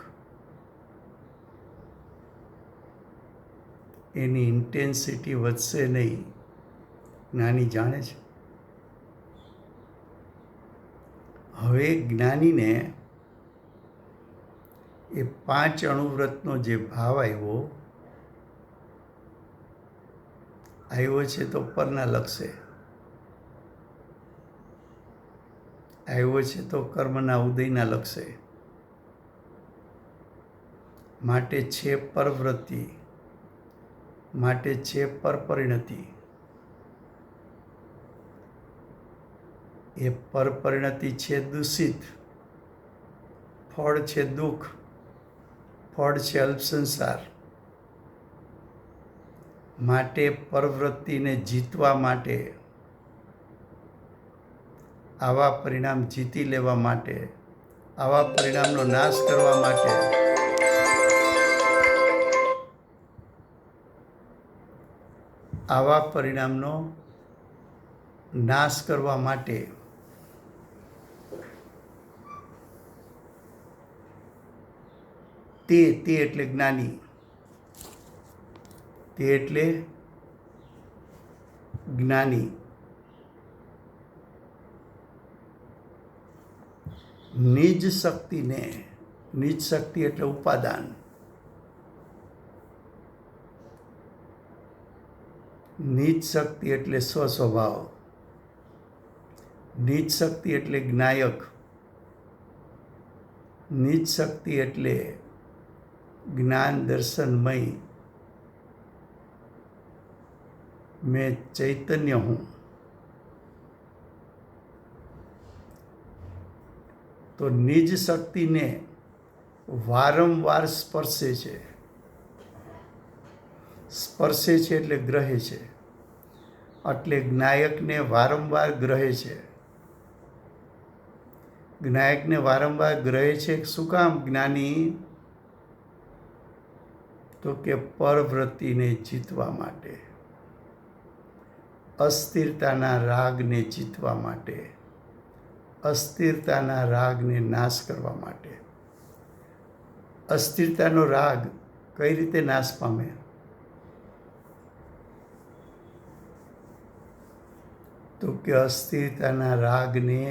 Speaker 2: એની ઇન્ટેન્સિટી વધશે નહીં. જ્ઞાની જાણે છે. હવે જ્ઞાનીને એ 5 અણુવ્રતનો જે ભાવ આવ્યો છે તો પરના લક્ષે, આવ્યો છે તો કર્મના ઉદયના લક્ષે, માટે છે પરવૃત્તિ, માટે છે પરપરિણતિ. એ પરપરિણતિ છે દૂષિત, ફળ છે દુઃખ, ફળ છે અલ્પસંસાર. માટે પરવૃત્તિને જીતવા માટે, આવા પરિણામ જીતી લેવા માટે, આવા પરિણામનો નાશ કરવા માટે આવા પરિણામનો નાશ કરવા માટે તે એટલે જ્ઞાની, તે એટલે જ્ઞાની નિજ શક્તિને, નિજ શક્તિ એટલે ઉપાદાન, નિજ શક્તિ એટલે સ્વસ્વભાવ, નિજ શક્તિ એટલે જ્ઞાયક, નિજ શક્તિ એટલે જ્ઞાન દર્શનમય. मैं चैतन्य हूँ. तो निज शक्तिने वारंवार स्पर्शे છે. સ્પર્શે છે એટલે ગ્રહે છે, એટલે જ્ઞાયકને વારંવાર ગ્રહે છે. જ્ઞાયકને વારંવાર ગ્રહે છે. શું કામ જ્ઞાની? તો કે પરવૃત્તિને જીતવા માટે, અસ્થિરતાના રાગને જીતવા માટે, અસ્થિરતાના રાગને નાશ કરવા માટે. અસ્થિરતાનો રાગ કઈ રીતે નાશ પામે? તો કે અસ્થિરતાના રાગને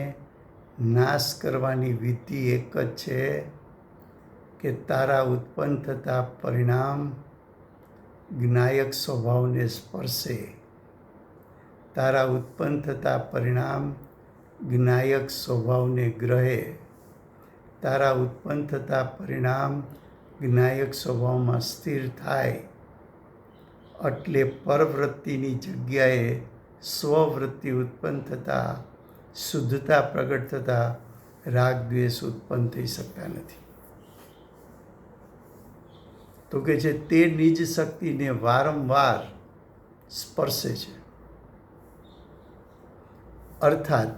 Speaker 2: નાશ કરવાની વિધિ એક જ છે કે તારા ઉત્પન્ન થતા પરિણામ જ્ઞાયક સ્વભાવને સ્પર્શે. તારા ઉત્પન્ન થતા પરિણામ જ્ઞાયક સ્વભાવને ગ્રહે. તારા ઉત્પન્ન થતા પરિણામ જ્ઞાયક સ્વભાવમાં સ્થિર થાય. એટલે પરવૃત્તિની જગ્યાએ સ્વવૃત્તિ ઉત્પન્ન થતાં, શુદ્ધતા પ્રગટ થતાં રાગ દ્વેષ ઉત્પન્ન થઈ શકતા નથી. તો કે છે તે નિજ શક્તિને વારંવાર સ્પર્શે છે, અર્થાત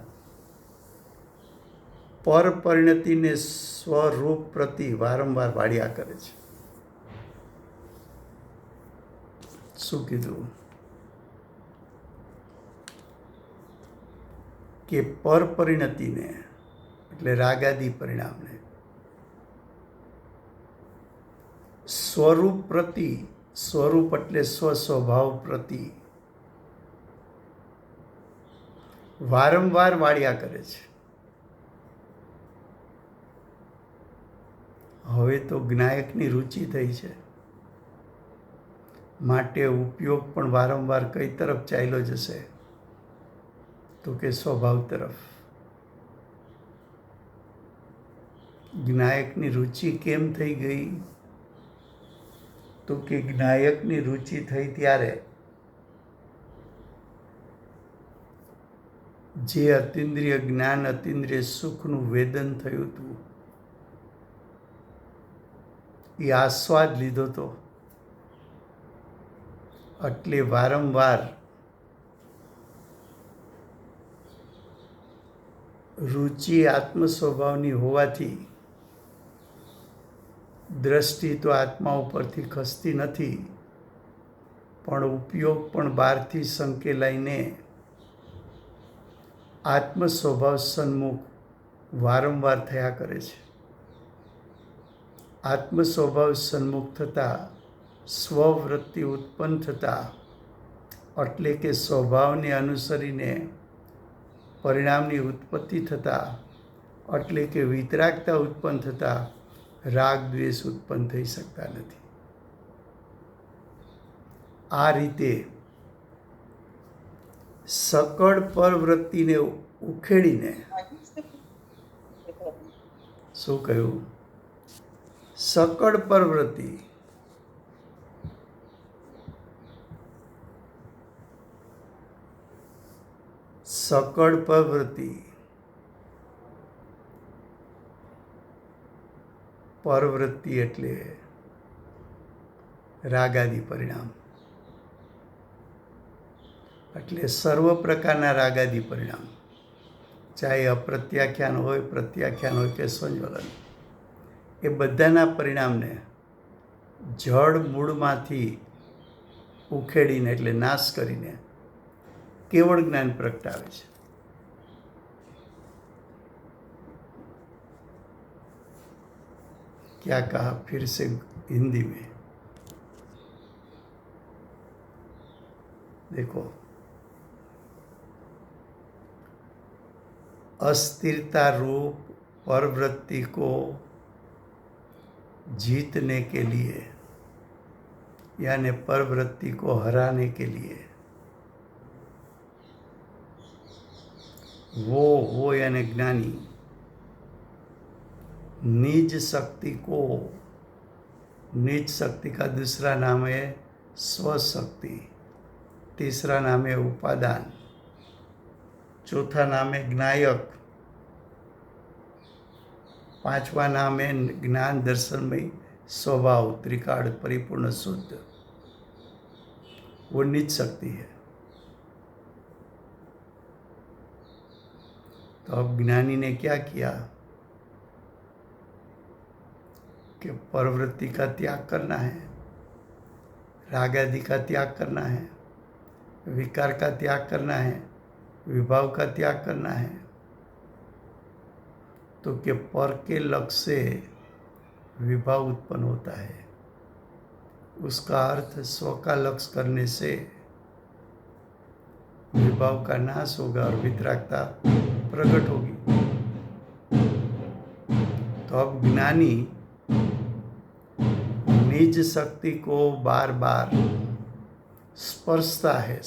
Speaker 2: પરપરિણતિને સ્વરૂપ પ્રતિ વારંવાર વાળ્યા કરે છે. શું કીધું? કે પર પરિણતિને એટલે રાગાદી પરિણામને સ્વરૂપ પ્રતિ, સ્વરૂપ એટલે સ્વસ્વભાવ પ્રતિ વારંવાર વાળ્યા કરે છે. હવે તો જ્ઞાયકની રુચિ થઈ છે, માટે ઉપયોગ પણ વારંવાર કઈ તરફ ચાલ્યો જશે? તો કે સ્વભાવ તરફ. જ્ઞાયકની રુચિ કેમ થઈ ગઈ? તો કે જ્ઞાયકની રુચિ થઈ ત્યારે જે અતિન્દ્રિય જ્ઞાન, અતિન્દ્રિય સુખનું વેદન થયું હતું એ આસ્વાદ લીધો તો, એટલે વારંવાર રુચિ આત્મ સ્વભાવની હોવાથી દ્રષ્ટિ તો આત્મા ઉપરથી ખસતી નથી, પણ ઉપયોગ પણ બહારથી સંકેલાઈને આત્મ સ્વભાવ સન્મુખ વારંવાર થયા કરે છે. આત્મ સ્વભાવ સન્મુખ થતાં સ્વવૃત્તિ ઉત્પન્ન થતાં, એટલે કે સ્વભાવને અનુસરીને પરિણામની ઉત્પત્તિ થતાં, એટલે કે વિતરાગતા ઉત્પન્ન થતાં રાગ દ્વેષ ઉત્પન્ન થઈ શકતા નથી. આ રીતે સકળ પરવૃત્તિને ઉખેડીને, શું કહ્યું? સકળ પરવૃત્તિ સકળ પરવૃત્તિ પરવૃત્તિ એટલે રાગાદી પરિણામ, એટલે સર્વ પ્રકારના રાગાદી પરિણામ, ચાહે અપ્રત્યાખ્યાન હોય, પ્રત્યાખ્યાન હોય કે સંજ્વલન, એ બધાના પરિણામને જળ મૂળમાંથી ઉખેડીને એટલે નાશ કરીને કેવળ જ્ઞાન પ્રગટાવે છે. क्या कहा फिर से हिंदी में? देखो, अस्थिरता रूप परवृत्ति को जीतने के लिए, यानी परवृत्ति को हराने के लिए वो यानी ज्ञानी निज शक्ति को, निज शक्ति का दूसरा नाम है स्वशक्ति, तीसरा नाम है उपादान, चौथा नाम है ज्ञायक, पांचवा नाम है ज्ञान दर्शनमय स्वभाव त्रिकाल परिपूर्ण शुद्ध, वो निज शक्ति है. तो अब ज्ञानी ने क्या किया कि प्रवृत्ति का त्याग करना है, राग आदि का त्याग करना है, विकार का त्याग करना है, विभाव का त्याग करना है. तो कि पर के लक्ष्य से विभाव उत्पन्न होता है, उसका अर्थ स्व का लक्ष्य करने से विभाव का नाश होगा और वितरागता प्रकट होगी. तो अब ज्ञानी निज शक्ति को बार बार स्पर्शता है,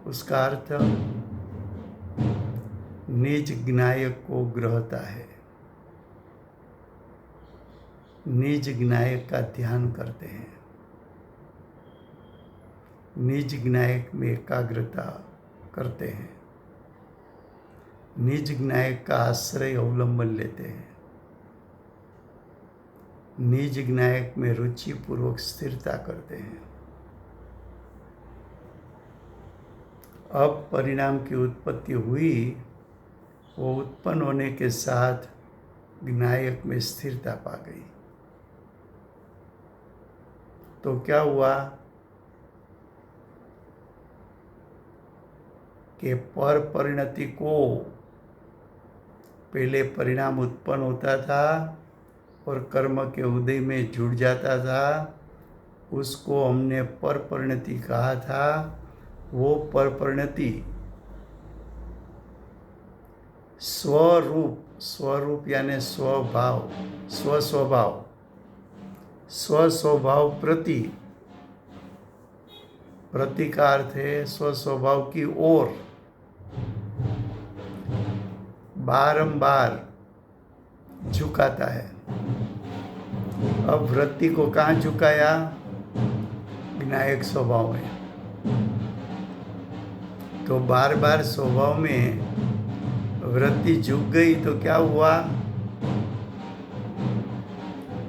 Speaker 2: उसका अर्थ निज ज्ञायक को ग्रहता है, निज ज्ञायक का ध्यान करते हैं, निज ज्ञायक में एकाग्रता करते हैं, निज ज्ञायक का आश्रय अवलंबन लेते हैं, निज ज्ञायक में रुचि पूर्वक स्थिरता करते हैं. अब परिणाम की उत्पत्ति हुई, वो उत्पन्न होने के साथ ज्ञायक में स्थिरता पा गई. तो क्या हुआ कि पर परिणति को पहले परिणाम उत्पन्न होता था और कर्म के उदय में जुड़ जाता था, उसको हमने पर परिणति कहा था। वो पर परिणति स्वरूप यानी स्वभाव, स्वस्वभाव प्रति का अर्थ है स्वस्वभाव की ओर बारंबार झुकाता है। अब वृत्ति को कहाँ झुकाया? विनायक स्वभाव में। तो बार बार स्वभाव में वृत्ति झुक गई तो क्या हुआ?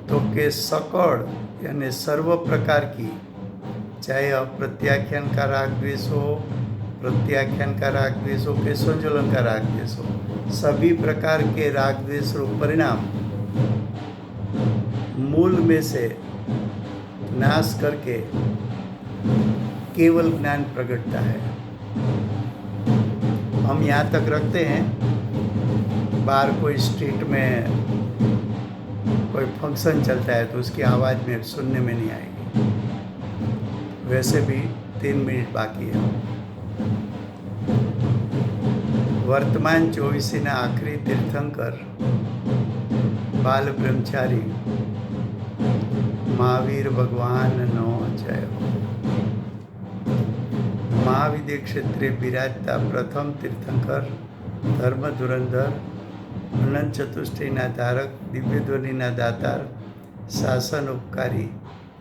Speaker 2: तो के सकड़ यानी सर्व प्रकार की, चाहे अप्रत्याख्यान का राग द्वेष हो, प्रत्याख्यान का राग द्वेष हो, के संज्वलन का राग द्वेष हो, सभी प्रकार के राग द्वेष रूप परिणाम मूल में से नाश करके केवल ज्ञान प्रकटता है। हम यहाँ तक रखते हैं, बाहर कोई स्ट्रीट में कोई फंक्शन चलता है तो उसकी आवाज़ में सुनने में नहीं आएगी। वैसे भी 3 मिनट बाकी है। वर्तमान 24 आखिरी तीर्थंकर बाल ब्रह्मचारी महावीर भगवान नो जय हो। महाविद्य क्षेत्रे બિરાજતા પ્રથમ તીર્થંકર ધર્મ ધુરંધર અનંત ચતુષ્ટયના ધારક દિવ્ય ધ્વનિના દાતાર શાસન ઉપકારી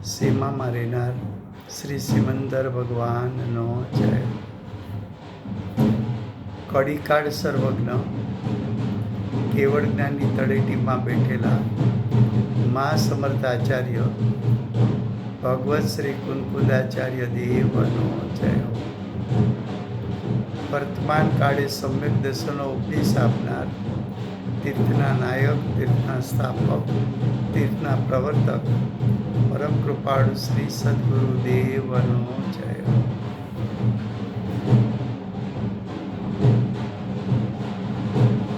Speaker 2: સીમામાં રહેનાર શ્રી સિમંદર ભગવાનનો જય। કડીકાળ સર્વજ્ઞ કેવળ જ્ઞાનની તળેટીમાં બેઠેલા મા સમર્થાચાર્ય ભગવત શ્રી કુંકુદાચાર્ય દેવનો જય हो। વર્તમાન કાળે સમ્યક દર્શનનો ઉપદેશ આપનાર તીર્થના નાયક, તીર્થના સ્થાપક, તીર્થના પ્રવર્તક પરમ કૃપાળુ શ્રી સદગુરુ દેવનો જય हो।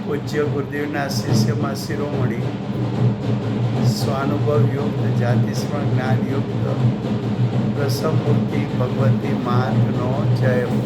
Speaker 2: પૂજ્ય ગુરુદેવના શિષ્યમાં શિરોમણી સ્વાનુભવ યુક્ત જાતિસ્મરણ જ્ઞાન યુક્ત પ્રસમમૂર્તિ ભગવતી માતનો જય हो।